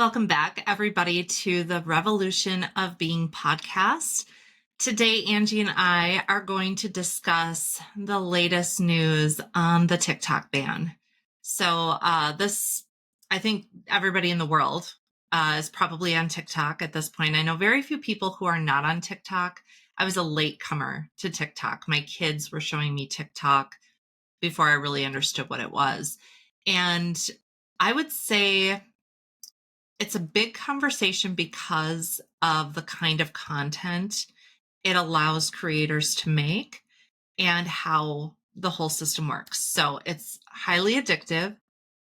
Welcome back, everybody, to the Revolution of Being podcast. Today, Angie and I are going to discuss the latest news on the TikTok ban. I think everybody in the world is probably on TikTok at this point. I know very few people who are not on TikTok. I was a latecomer to TikTok. My kids were showing me TikTok before I really understood what it was. And I would say it's a big conversation because of the kind of content it allows creators to make and how the whole system works. So it's highly addictive,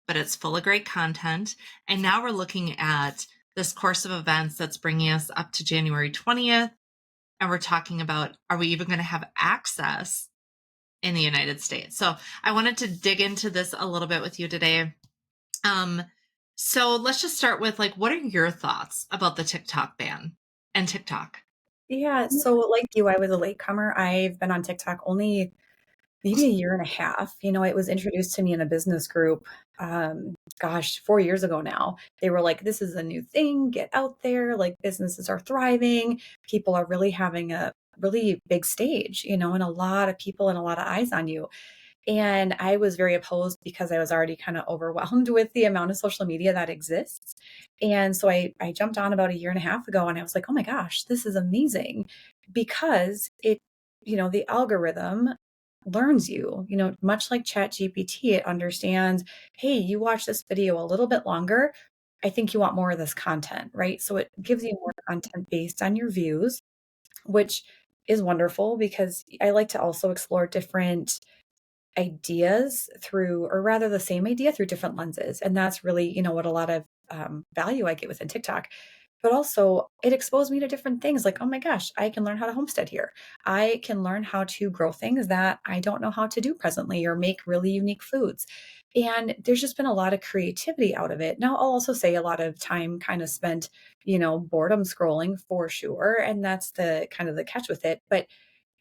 but it's full of great content. And now we're looking at this course of events that's bringing us up to January 20th. And we're talking about, are we even going to have access in the United States? So I wanted to dig into this a little bit with you today. So let's just start with what are your thoughts about the TikTok ban and TikTok? Yeah, so like you, I was a latecomer. I've been on TikTok only maybe a year and a half. It was introduced to me in a business group, 4 years ago now. They were like, this is a new thing, get out there. Like businesses are thriving. People are really having a really big stage, and a lot of people and a lot of eyes on you. And I was very opposed because I was already kind of overwhelmed with the amount of social media that exists. And so I jumped on about a year and a half ago and I was like, oh my gosh, this is amazing because the algorithm learns you, much like Chat GPT, it understands, hey, you watch this video a little bit longer. I think you want more of this content, right? So it gives you more content based on your views, which is wonderful because I like to also explore different ideas through, or rather the same idea through different lenses. And that's really, what a lot of value I get within TikTok. But also, it exposed me to different things like, oh my gosh, I can learn how to homestead here. I can learn how to grow things that I don't know how to do presently or make really unique foods. And there's just been a lot of creativity out of it. Now, I'll also say a lot of time kind of spent, boredom scrolling for sure. And that's the kind of the catch with it. But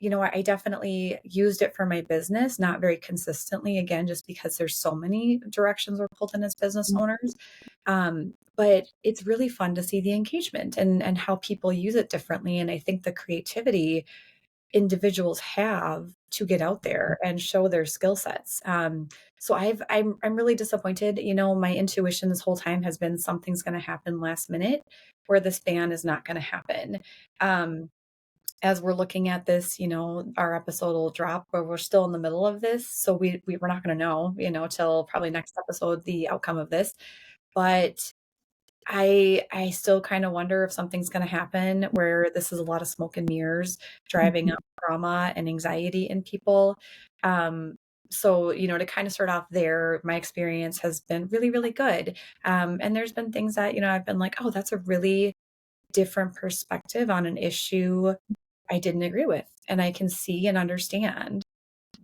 I definitely used it for my business, not very consistently, again, just because there's so many directions we're pulled in as business owners. But it's really fun to see the engagement and how people use it differently. And I think the creativity individuals have to get out there and show their skill sets. So I'm really disappointed. My intuition this whole time has been something's going to happen last minute where this ban is not going to happen. Um, as we're looking at this, our episode will drop, but we're still in the middle of this. So we're not going to know, till probably next episode, the outcome of this. But I still kind of wonder if something's going to happen where this is a lot of smoke and mirrors driving up trauma and anxiety in people. So, to kind of start off there, my experience has been really, really good. And there's been things that, I've been like, oh, that's a really different perspective on an issue I didn't agree with. And I can see and understand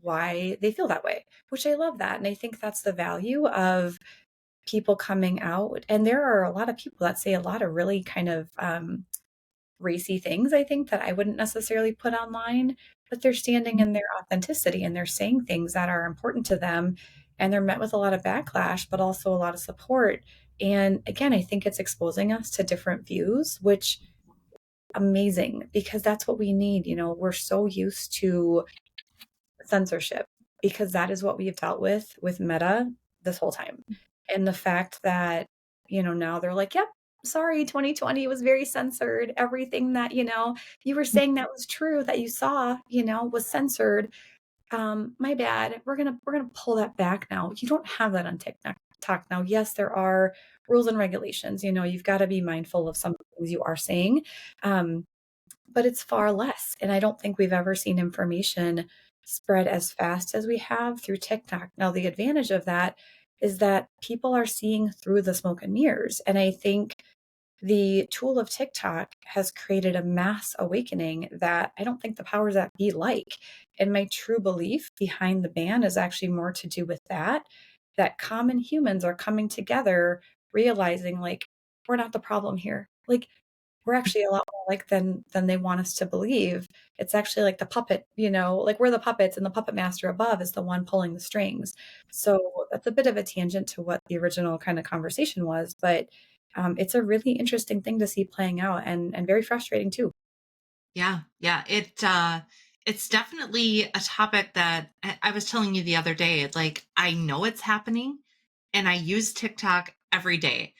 why they feel that way, which I love that. And I think that's the value of people coming out. And there are a lot of people that say a lot of really kind of racy things, I think, that I wouldn't necessarily put online, but they're standing in their authenticity and they're saying things that are important to them. And they're met with a lot of backlash, but also a lot of support. And again, I think it's exposing us to different views, which amazing because that's what we need. We're so used to censorship because that is what we've dealt with Meta this whole time. And the fact that, now they're like, yep, sorry, 2020 was very censored. Everything that, you were saying that was true that you saw, was censored. My bad. We're gonna pull that back now. You don't have that on TikTok now. Yes, there are rules and regulations. You've got to be mindful of some things you are saying. Um, but it's far less. And I don't think we've ever seen information spread as fast as we have through TikTok. Now, the advantage of that is that people are seeing through the smoke and mirrors. And I think the tool of TikTok has created a mass awakening that I don't think the powers that be like. And my true belief behind the ban is actually more to do with that common humans are coming together, realizing like, we're not the problem here. Like, we're actually a lot more like than they want us to believe. It's actually like the puppet, like we're the puppets and the puppet master above is the one pulling the strings. So that's a bit of a tangent to what the original kind of conversation was, but It's a really interesting thing to see playing out and very frustrating too. Yeah, yeah. It's definitely a topic that I was telling you the other day. Like, I know it's happening, and I use TikTok every day.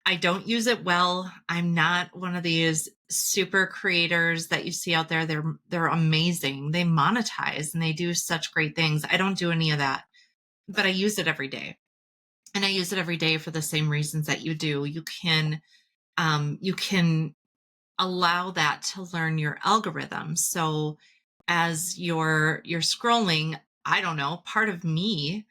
I don't use it well. I'm not one of these super creators that you see out there. They're amazing. They monetize and they do such great things. I don't do any of that, but I use it every day. And I use it every day for the same reasons that you do. You can allow that to learn your algorithm. So as you're scrolling, I don't know, part of me,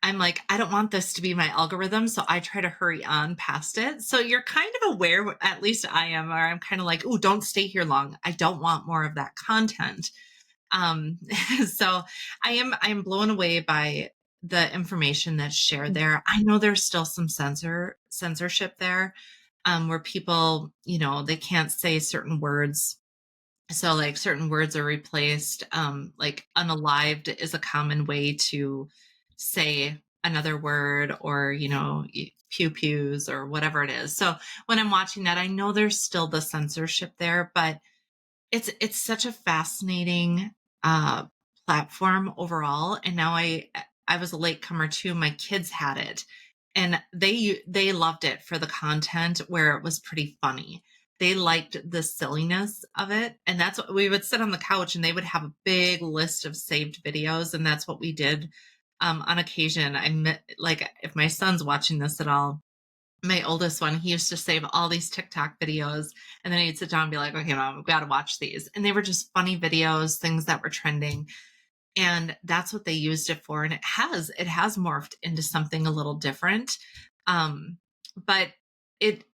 I'm like, I don't want this to be my algorithm, so I try to hurry on past it. So you're kind of aware, at least I am, or I'm kind of like, oh, don't stay here long. I don't want more of that content. Um, so I am blown away by the information that's shared Mhm. there. I know there's still some censorship there, where people, they can't say certain words. So like certain words are replaced. Like unalived is a common way to say another word, or, pew pews or whatever it is. So when I'm watching that, I know there's still the censorship there, but it's such a fascinating uh platform overall. And now I was a latecomer too. My kids had it, and they loved it for the content where it was pretty funny. They liked the silliness of it, and that's what we would sit on the couch and they would have a big list of saved videos, and that's what we did. On occasion, like if my son's watching this at all, my oldest one, he used to save all these TikTok videos, and then he'd sit down and be like, okay, mom, we've got to watch these. And they were just funny videos, things that were trending. And that's what they used it for. And it has morphed into something a little different. But it,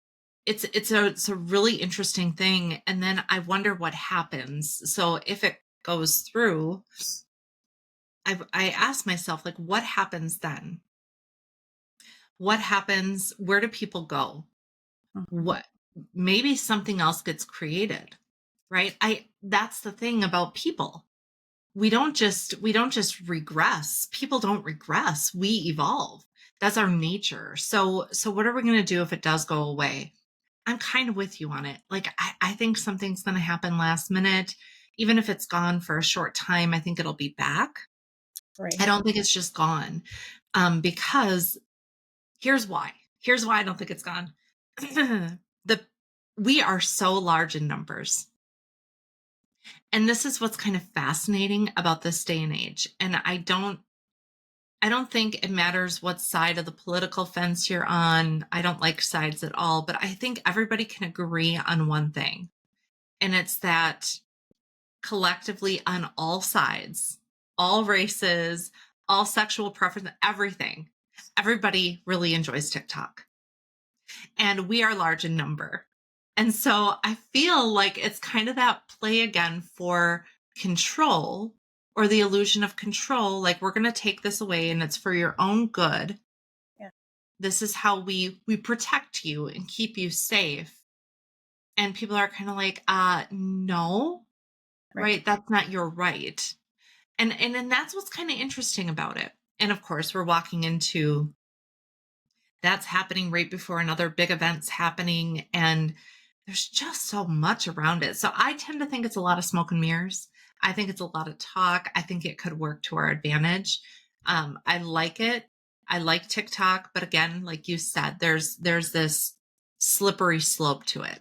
it's a really interesting thing. And then I wonder what happens. So if it goes through, I ask myself, like, what happens then? What happens? Where do people go? Mhm. What Maybe something else gets created, right? I That's the thing about people. We don't just regress. People don't regress. We evolve. That's our nature. So what are we going to do if it does go away? I'm kind of with you on it. Like, I think something's going to happen last minute. Even if it's gone for a short time, I think it'll be back. I Right. don't think it's just gone. Because here's why. Here's why I don't think it's gone. the We are so large in numbers. And this is what's kind of fascinating about this day and age. And I don't think it matters what side of the political fence you're on. I don't like sides at all, but I think everybody can agree on one thing. And it's that collectively on all sides, all races, all sexual preference, everything, everybody really enjoys TikTok. And we are large in number. And so I feel like it's kind of that play again for control, or the illusion of control. Like, we're going to take this away and it's for your own good. Yeah. This is how we protect you and keep you safe. And people are kind of like, no, Right. right? That's not your right. And then that's what's kind of interesting about it. And of course, we're walking into that's happening right before another big event's happening, and there's just so much around it. So I tend to think it's a lot of smoke and mirrors. I think it's a lot of talk. I think it could work to our advantage. I like it. I like TikTok, but again, like you said, there's this slippery slope to it,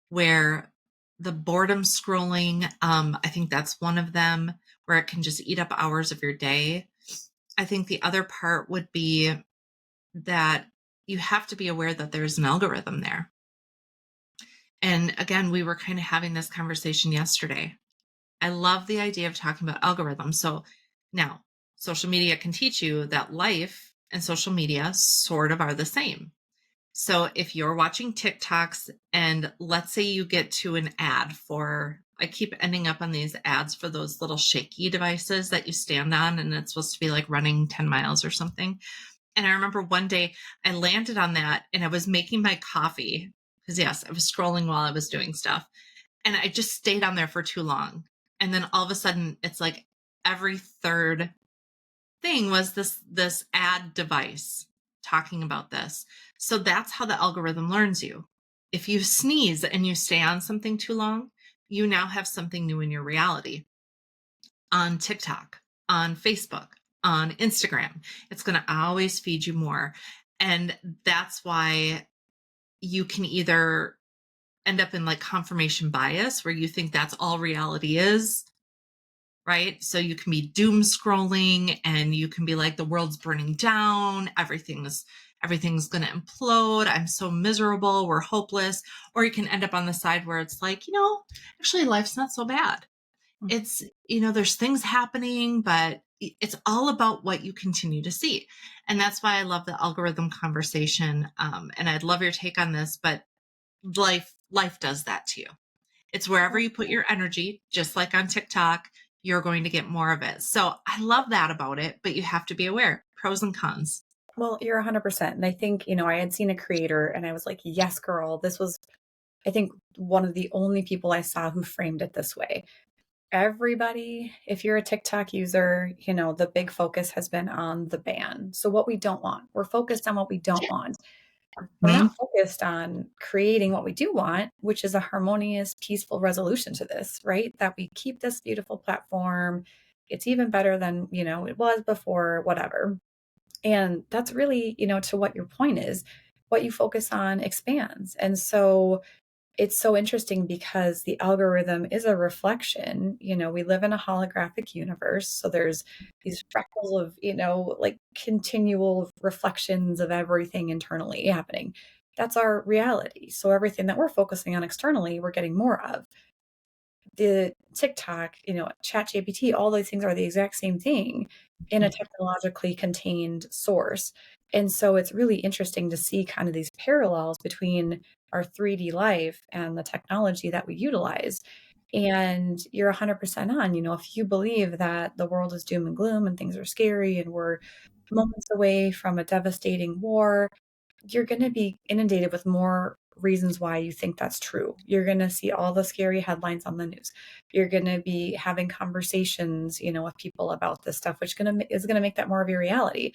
where the boredom scrolling, I think that's one of them, where it can just eat up hours of your day. I think the other part would be that you have to be aware that there's an algorithm there. And again, we were kind of having this conversation yesterday. I love the idea of talking about algorithms. So now, social media can teach you that life and social media sort of are the same. So if you're watching TikToks and let's say you get to an ad for, I keep ending up on these ads for those little shaky devices that you stand on, and it's supposed to be like running 10 miles or something. And I remember one day I landed on that and I was making my coffee because, yes, I was scrolling while I was doing stuff. And I just stayed on there for too long. And then all of a sudden, it's like every third thing was this ad device talking about this. So that's how the algorithm learns you. If you sneeze and you stay on something too long, you now have something new in your reality on TikTok, on Facebook, on Instagram. It's going to always feed you more. And that's why you can either end up in like confirmation bias where you think that's all reality is, right? So you can be doom scrolling and you can be like the world's burning down, everything's going to implode. I'm so miserable, we're hopeless. Or you can end up on the side where it's like, actually life's not so bad. It's, there's things happening, but it's all about what you continue to see. And that's why I love the algorithm conversation. And I'd love your take on this, but life does that to you. It's wherever you put your energy, just like on TikTok, you're going to get more of it. So I love that about it, but you have to be aware, pros and cons. Well, you're 100%. And I think, I had seen a creator and I was like, yes, girl, this was, I think, one of the only people I saw who framed it this way. Everybody, if you're a TikTok user, the big focus has been on the ban. So what we don't want, we're focused on what we don't want. We're Mhm. not focused on creating what we do want, which is a harmonious, peaceful resolution to this, right? That we keep this beautiful platform. It's even better than, it was before, whatever. And that's really, to what your point is, what you focus on expands. And so it's so interesting because the algorithm is a reflection. We live in a holographic universe. So there's these freckles of, like continual reflections of everything internally happening. That's our reality. So everything that we're focusing on externally, we're getting more of. The TikTok, ChatGPT, all these things are the exact same thing in a technologically contained source. And so it's really interesting to see kind of these parallels between our 3D life and the technology that we utilize. And you're 100% on, if you believe that the world is doom and gloom and things are scary and we're moments away from a devastating war, you're going to be inundated with more reasons why you think that's true. You're going to see all the scary headlines on the news. You're going to be having conversations, with people about this stuff, which is going to make that more of your reality.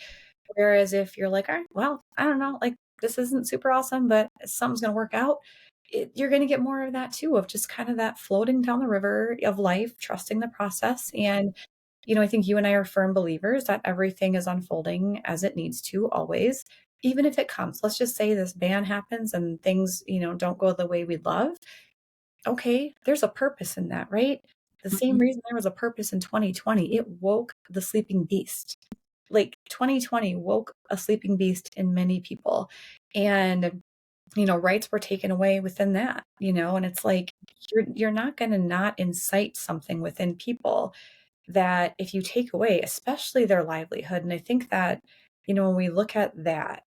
Whereas if you're like, all right, well, I don't know, like this isn't super awesome, but something's going to work out. You're going to get more of that too, of just kind of that floating down the river of life, trusting the process. And, I think you and I are firm believers that everything is unfolding as it needs to always, even if it comes. Let's just say this ban happens and things, don't go the way we'd love. Okay, there's a purpose in that, right? The same Mhm. reason there was a purpose in 2020, it woke the sleeping beast. Like 2020 woke a sleeping beast in many people. And rights were taken away within that, and it's like you're not going to not incite something within people that if you take away, especially their livelihood. And I think that, when we look at that,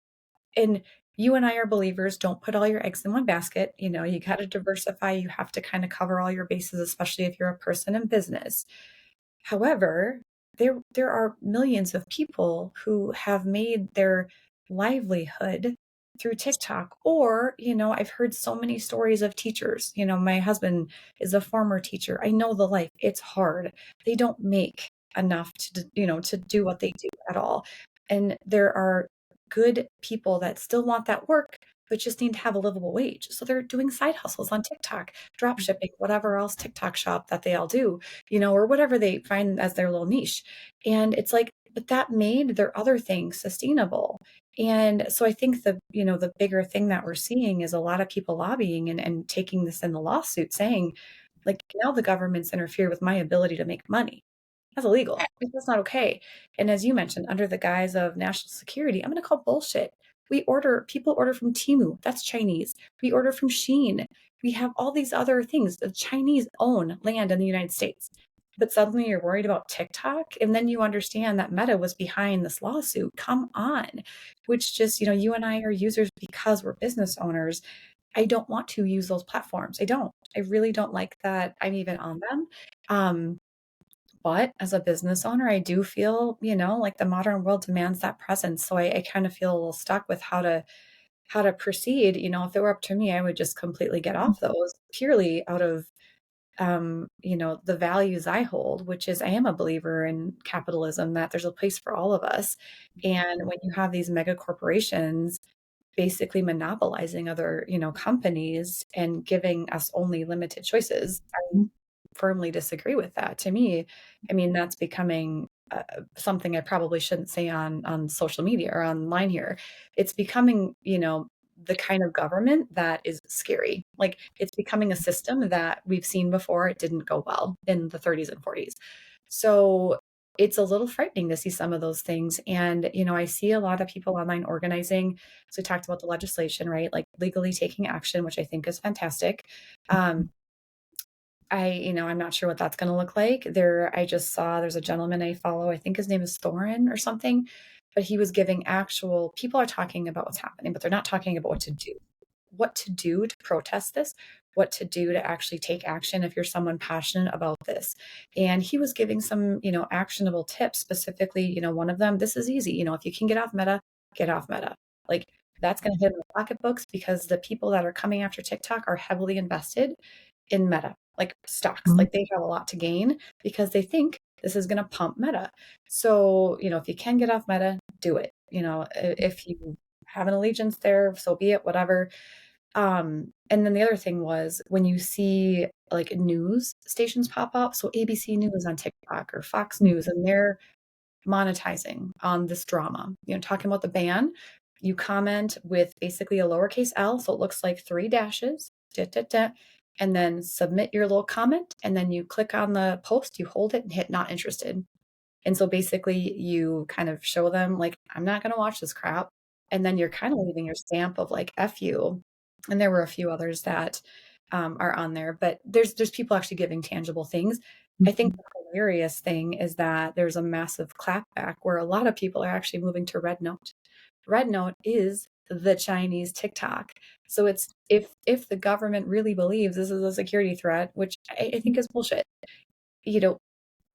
and you and I are believers, don't put all your eggs in one basket. You got to diversify. You have to kind of cover all your bases, especially if you're a person in business. However, there are millions of people who have made their livelihood through TikTok, or, I've heard so many stories of teachers. My husband is a former teacher. I know the life. It's hard. They don't make enough to do what they do at all. And there are good people that still want that work, but just need to have a livable wage. So they're doing side hustles on TikTok, drop shipping, whatever else TikTok shop that they all do, or whatever they find as their little niche. And it's like, but that made their other things sustainable. And so I think the bigger thing that we're seeing is a lot of people lobbying and taking this in the lawsuit saying, like, now the government's interfered with my ability to make money. That's illegal. Like, that's not okay. And as you mentioned, under the guise of national security, I'm going to call bullshit. People order from Temu. That's Chinese. We order from Shein. We have all these other things. The Chinese own land in the United States. But suddenly you're worried about TikTok. And then you understand that Meta was behind this lawsuit. Come on. Which just, you and I are users because we're business owners. I don't want to use those platforms. I don't. I really don't like that I'm even on them. But as a business owner, I do feel, like the modern world demands that presence. So I kind of feel a little stuck with how to proceed. If it were up to me, I would just completely get off those purely out of the values I hold, which is I am a believer in capitalism, that there's a place for all of us. And when you have these mega corporations basically monopolizing other, companies and giving us only limited choices. I firmly disagree with that. To me, I mean, that's becoming something I probably shouldn't say on social media or online here. It's becoming, the kind of government that is scary. Like it's becoming a system that we've seen before. It didn't go well in the 30s and 40s. So it's a little frightening to see some of those things. And, I see a lot of people online organizing. So we talked about the legislation, right? Like legally taking action, which I think is fantastic. Um, I'm not sure what that's going to look like. I just saw there's a gentleman I follow. I think his name is Thorin or something, but he was giving actual people are talking about what's happening, but they're not talking about what to do to protest this, what to do to actually take action if you're someone passionate about this. And he was giving some, actionable tips specifically, one of them, this is easy. If you can get off Meta, get off Meta. Like that's going to hit in the pocketbooks because the people that are coming after TikTok are heavily invested in Meta, like stocks. Mhm. Like they have a lot to gain because they think this is going to pump Meta. So, if you can get off Meta, do it. If you have an allegiance there, so be it, whatever. And then the other thing was when you see like news stations pop up, so ABC News on TikTok or Fox News, and they're monetizing on this drama, talking about the ban, you comment with basically a lowercase l, so it looks like three dashes, da, da, da, and then submit your little comment, and then you click on the post, you hold it and hit not interested. And so basically you kind of show them like, I'm not going to watch this crap. And then you're kind of leaving your stamp of like, F you. And there were a few others that are on there, but there's people actually giving tangible things. I think the hilarious thing is that there's a massive clapback where a lot of people are actually moving to Red Note. Red Note is the Chinese TikTok. So it's if the government really believes this is a security threat, which I think is bullshit, you know,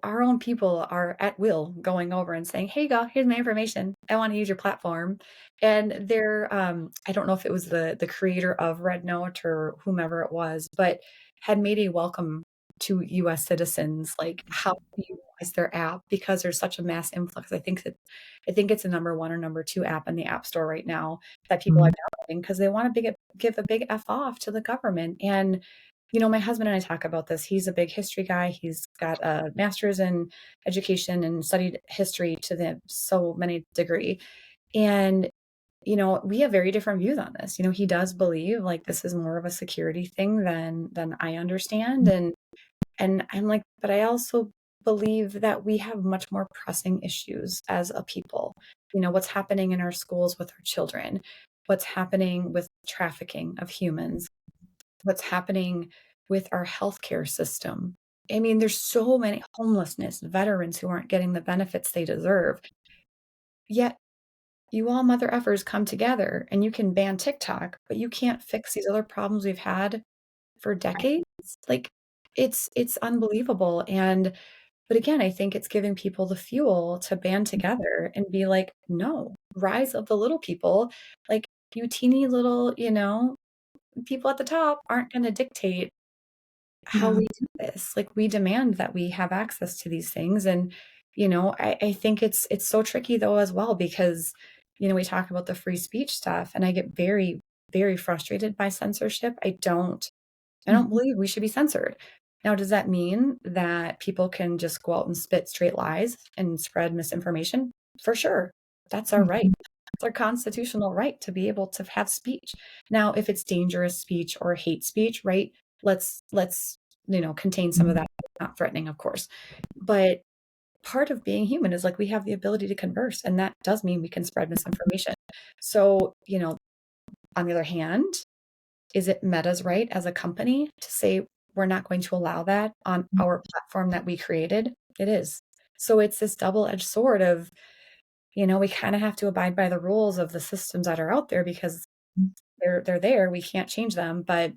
our own people are at will going over and saying, "Hey, go, here's my information. I want to use your platform." And I don't know if it was the creator of Red Note or whomever it was, but had made a welcome to US citizens, like how to utilize their app because there's such a mass influx. I think it's a number one or number two app in the App Store right now that people are Mhm. downloading because they want to give a big F off to the government. And my husband and I talk about this. He's a big history guy. He's got a master's in education and studied history to the so many degree. And, we have very different views on this. He does believe like this is more of a security thing than I understand. And I'm like, but I also believe that we have much more pressing issues as a people. What's happening in our schools with our children, what's happening with trafficking of humans, what's happening with our healthcare system. I mean, there's so many homelessness, veterans who aren't getting the benefits they deserve. Yet, you all mother effers come together and you can ban TikTok, but you can't fix these other problems we've had for decades. Like it's unbelievable. And but again, I think it's giving people the fuel to band together and be like, no, rise of the little people. Like you teeny little, people at the top aren't going to dictate how Yeah. we do this. Like we demand that we have access to these things. And, I think it's so tricky though as well because, we talk about the free speech stuff and I get very, very frustrated by censorship. I don't Mhm. believe we should be censored. Now, does that mean that people can just go out and spit straight lies and spread misinformation? For sure. That's our right. Mhm. It's our constitutional right to be able to have speech. Now, if it's dangerous speech or hate speech, right? Let's contain some of Mhm. that, not threatening, of course. But part of being human is like we have the ability to converse, and that does mean we can spread misinformation. So, on the other hand, is it Meta's right as a company to say we're not going to allow that on our platform that we created? It is. So it's this double-edged sword of, we kind of have to abide by the rules of the systems that are out there because they're there. We can't change them, but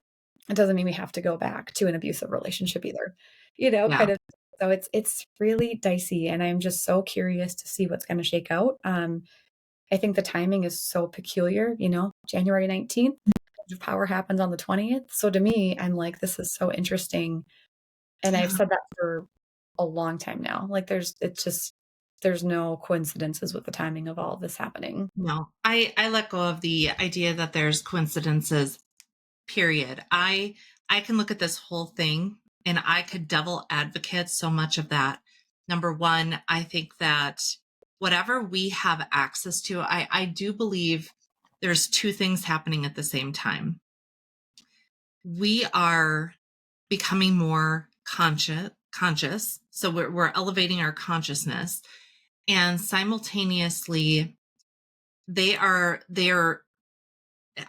it doesn't mean we have to go back to an abusive relationship either. Yeah. Kind of. So it's really dicey, and I'm just so curious to see what's going to shake out. I think the timing is so peculiar. January 19th, Change of Power happens on the 20th. So to me, I'm like, this is so interesting, and I've Yeah. said that for a long time now. Like, it's just. There's no coincidences with the timing of all of this happening. No, I let go of the idea that there's coincidences, period. I can look at this whole thing and I could devil advocate so much of that. Number one, I think that whatever we have access to, I do believe there's two things happening at the same time. We are becoming more conscious. So we're elevating our consciousness, and simultaneously they are,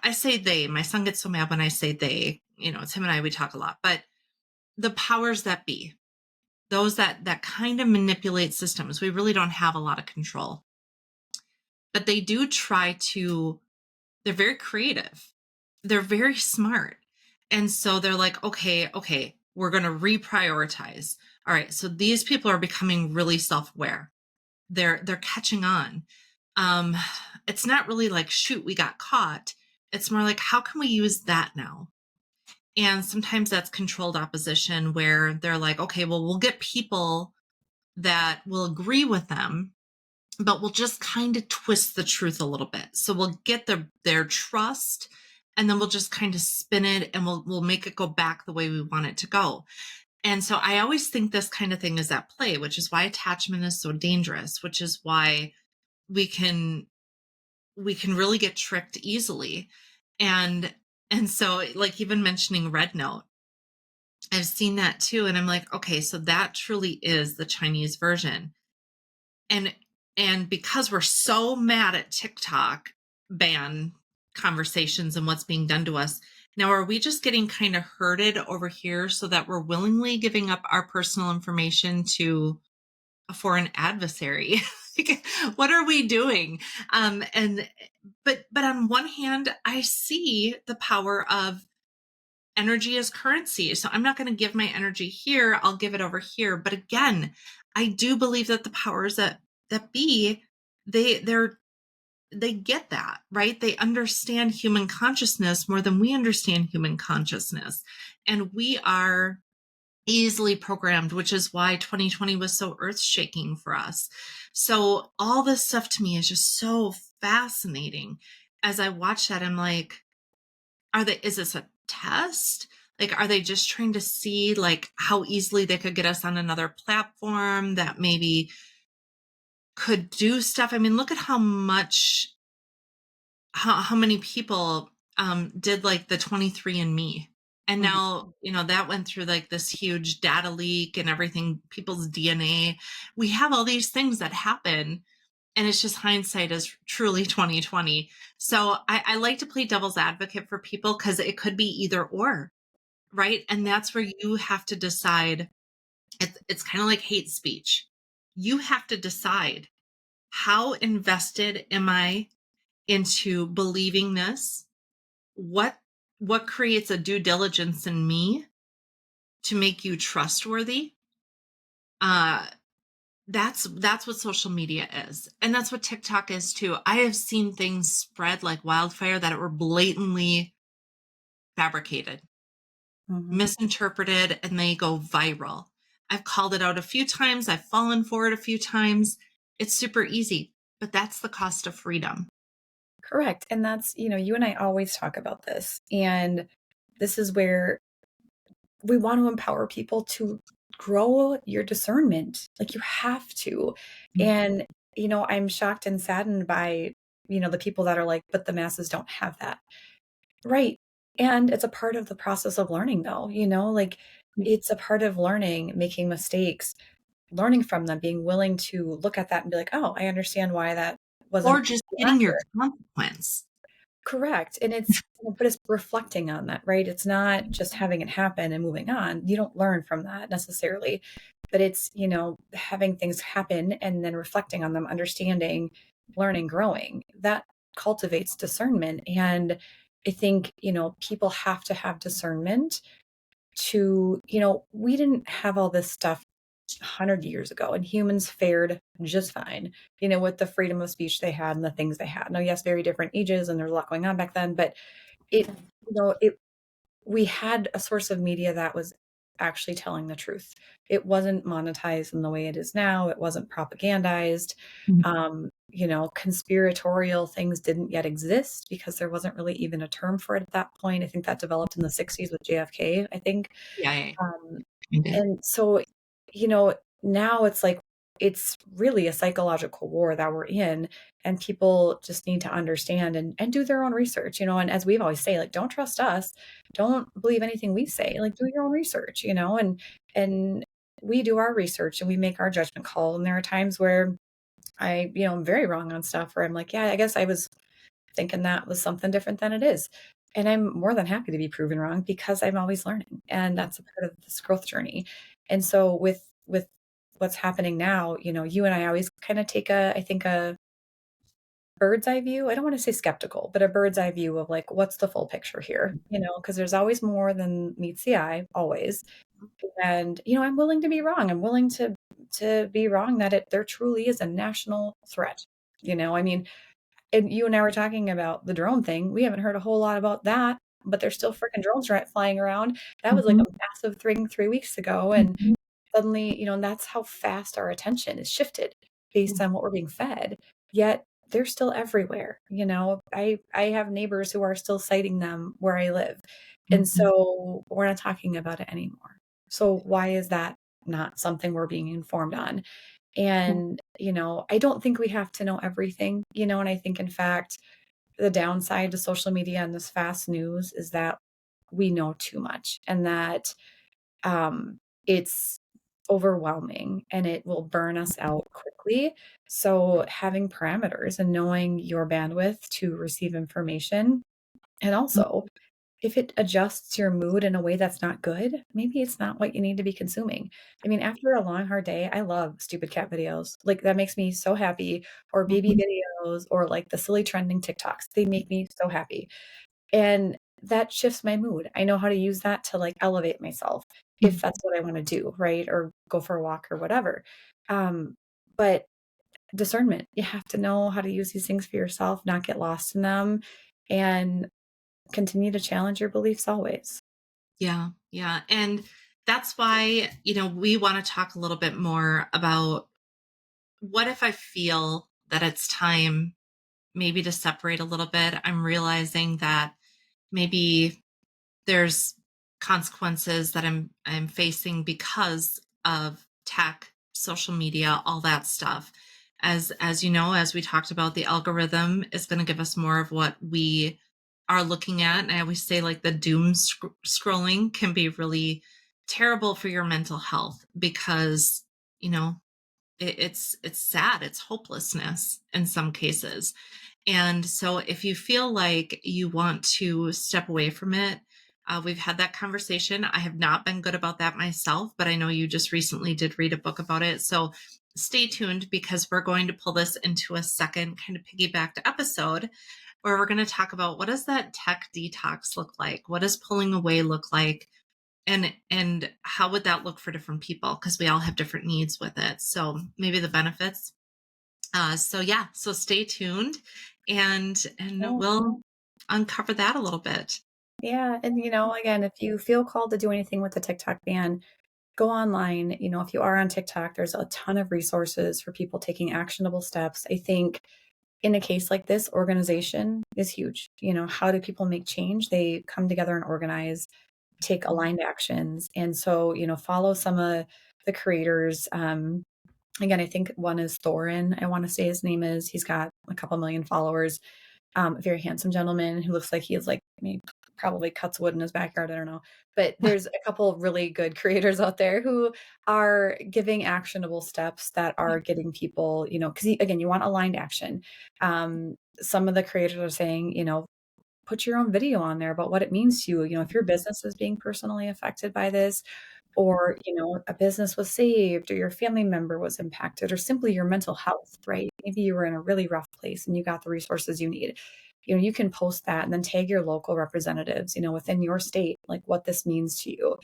I say they, my son gets so mad when I say they, it's him and I, we talk a lot, but the powers that be, those that kind of manipulate systems, we really don't have a lot of control, but they do try to, they're very creative, they're very smart. And so they're like, okay, we're going to reprioritize. All right, so these people are becoming really self-aware. They're catching on. um it's not really like, shoot, we got caught. It's more like, how can we use that now? And sometimes that's controlled opposition, where they're like, okay, well, we'll get people that will agree with them, but we'll just kind of twist the truth a little bit. So we'll get their trust, and then we'll just kind of spin it, and we'll make it go back the way we want it to go. And so I always think this kind of thing is at play, which is why attachment is so dangerous, which is why we can we can really get tricked easily. And so, like, even mentioning Red Note, I've seen that too, and I'm like, okay, so that truly is the Chinese version. And and because we're so mad at TikTok ban conversations and what's being done to us, now are we just getting kind of herded over here so that we're willingly giving up our personal information to a foreign adversary? Like, what are we doing? And but on one hand, I see the power of energy as currency. So I'm not going to give my energy here, I'll give it over here. But again, I do believe that the powers that be, they're they get that, right? They understand human consciousness more than we understand human consciousness. And we are easily programmed, which is why 2020 was so earth shaking for us. So all this stuff to me is just so fascinating. As I watch that, I'm like, is this a test? Like, are they just trying to see like how easily they could get us on another platform that maybe could do stuff? I mean, look at how many people did like the 23andMe. And Mhm. now, that went through like this huge data leak and everything, people's DNA. We have all these things that happen, and it's just hindsight is truly 2020. So I like to play devil's advocate for people, because it could be either or, right? And that's where you have to decide. It's kind of like hate speech. You have to decide, how invested am I into believing this? What creates a due diligence in me to make you trustworthy? Uh that's what social media is. And that's what TikTok is too. I have seen things spread like wildfire that were blatantly fabricated, Mhm. misinterpreted, and they go viral. I've called it out a few times, I've fallen for it a few times. It's super easy, but that's the cost of freedom. Correct, and that's you and I always talk about this, and this is where we want to empower people to grow your discernment. Like, you have to. And, I'm shocked and saddened by, the people that are like, but the masses don't have that. Right. And it's a part of the process of learning, though, like, it's a part of learning, making mistakes, learning from them, being willing to look at that and be like, oh, I understand why that Or wasn't just getting your accurate. consequence. Correct, and but it's reflecting on that, right? It's not just having it happen and moving on. You don't learn from that necessarily, but it's, having things happen and then reflecting on them, understanding, learning, growing. That cultivates discernment, and I think, people have to have discernment to, we didn't have all this stuff 100 years ago, and humans fared just fine, with the freedom of speech they had and the things they had. Now, yes, very different ages, and there's a lot going on back then, but it, we had a source of media that was actually telling the truth. It wasn't monetized in the way it is now. It wasn't propagandized. Mhm. Conspiratorial things didn't yet exist because there wasn't really even a term for it at that point. I think that developed in the 60s with JFK, I think. Yeah, yeah, Um, kinda. and so, now it's like it's really a psychological war that we're in, and people just need to understand and do their own research, and as we've always say, like, don't trust us, don't believe anything we say, like, do your own research, and we do our research and we make our judgment call, and there are times where I'm very wrong on stuff where I'm like, yeah, I guess I was thinking that was something different than it is. And I'm more than happy to be proven wrong because I'm always learning, and that's a part of this growth journey. And so with what's happening now, you and I always kind of take I think a bird's eye view. I don't want to say skeptical, but a bird's eye view of like what's the full picture here, because there's always more than meets the eye, always. And I'm willing to be wrong. I'm willing to be wrong that there truly is a national threat. I mean, and you and I were talking about the drone thing. We haven't heard a whole lot about that, but there's still freaking drones flying around. That was like Mhm, a massive thing 3 weeks ago, and mhm, suddenly, and that's how fast our attention is shifted based on what we're being fed. Yet they're still everywhere. I have neighbors who are still citing them where I live. And mhm, so we're not talking about it anymore. So why is that not something we're being informed on? mhm. And, I don't think we have to know everything, and I think, in fact, the downside to social media and this fast news is that we know too much, and that it's overwhelming and it will burn us out quickly. So, having parameters and knowing your bandwidth to receive information, and also if it adjusts your mood in a way that's not good, maybe it's not what you need to be consuming. I mean, after a long, hard day, I love stupid cat videos. Like, that makes me so happy, or baby Mhm, videos, or like the silly trending TikToks. They make me so happy. And that shifts my mood. I know how to use that to like elevate myself if mhm. that's what I want to do, right? Or go for a walk or whatever. Um, but discernment, you have to know how to use these things for yourself, not get lost in them, and continue to challenge your beliefs always. Yeah, yeah, and that's why, we wanna talk a little bit more about what if I feel that it's time maybe to separate a little bit. I'm realizing that maybe there's consequences that I'm facing because of tech, social media, all that stuff. As you know, as we talked about, the algorithm is going to give us more of what we are looking at. And I always say, like, the doom scrolling can be really terrible for your mental health because you know it's sad, it's hopelessness in some cases. And so if you feel like you want to step away from it, we've had that conversation. I have not been good about that myself, but I know you just recently did read a book about it. So stay tuned because we're going to pull this into a second kind of piggybacked episode where we're going to talk about what does that tech detox look like? What does pulling away look like? And how would that look for different people? Because we all have different needs with it. So maybe the benefits. So yeah, so stay tuned and Yeah. we'll uncover that a little bit. Yeah. And, again, if you feel called to do anything with the TikTok ban, go online. If you are on TikTok, there's a ton of resources for people taking actionable steps. I think in a case like this, organization is huge. How do people make change? They come together and organize, take aligned actions. And so, follow some of the creators. Again, I think one is Thorin. I want to say his name is. He's got a couple million followers. A very handsome gentleman who looks like he is like he probably cuts wood in his backyard. I don't know, but there's a couple of really good creators out there who are giving actionable steps that are getting people, because again, you want aligned action. Some of the creators are saying, put your own video on there about what it means to you. If your business is being personally affected by this, or a business was saved, or your family member was impacted, or simply your mental health, right? Maybe you were in a really rough place and you got the resources you need. You can post that and then tag your local representatives, within your state, like what this means to you.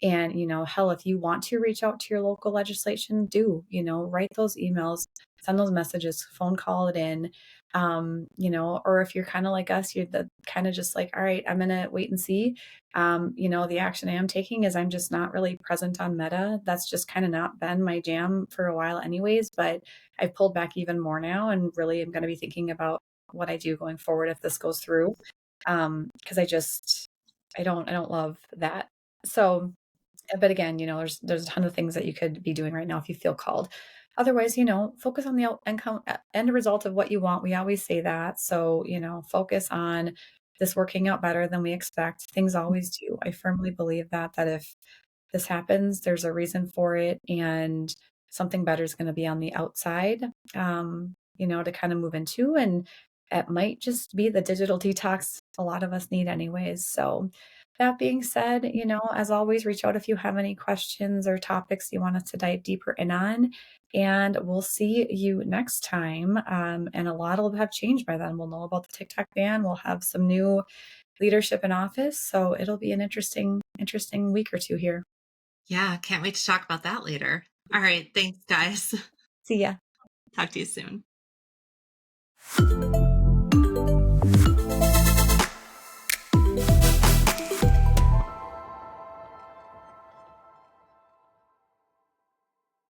And hell, if you want to reach out to your local legislation, do write those emails, send those messages, phone call it in. Or if you're kind of like us, you're the kind of just like, all right, I'm gonna wait and see. The action I am taking is I'm just not really present on Meta. That's just kind of not been my jam for a while, anyways. But I've pulled back even more now, and really am going to be thinking about what I do going forward if this goes through. Because I don't love that. So but again, there's a ton of things that you could be doing right now if you feel called. Otherwise, focus on the end result of what you want. We always say that. So, focus on this working out better than we expect. Things always do. I firmly believe that if this happens, there's a reason for it, and something better is going to be on the outside, to kind of move into. And it might just be the digital detox a lot of us need, anyways. So, that being said, as always, reach out if you have any questions or topics you want us to dive deeper in on. And we'll see you next time. And a lot will have changed by then. We'll know about the TikTok ban. We'll have some new leadership in office. So it'll be an interesting week or two here. Yeah, can't wait to talk about that later. All right, thanks, guys. See ya. Talk to you soon.